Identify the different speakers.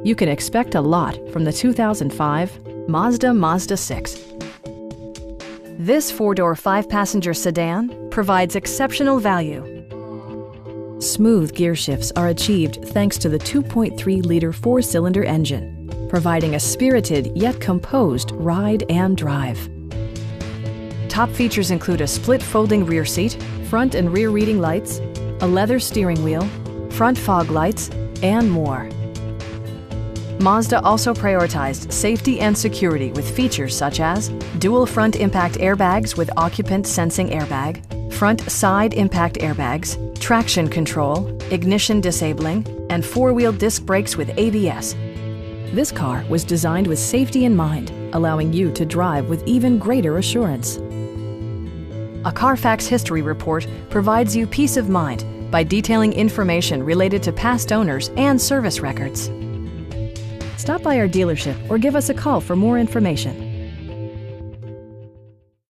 Speaker 1: You can expect a lot from the 2005 Mazda Mazda6. This four-door, five-passenger sedan provides exceptional value. Smooth gear shifts are achieved thanks to the 2.3-liter four-cylinder engine, providing a spirited yet composed ride and drive. Top features include a split folding rear seat, front and rear reading lights, a leather steering wheel, front fog lights, and more. Mazda also prioritized safety and security with features such as dual front impact airbags with occupant sensing airbag, front side impact airbags, traction control, ignition disabling, and four-wheel disc brakes with ABS. This car was designed with safety in mind, allowing you to drive with even greater assurance. A Carfax history report provides you peace of mind by detailing information related to past owners and service records. Stop by our dealership or give us a call for more information.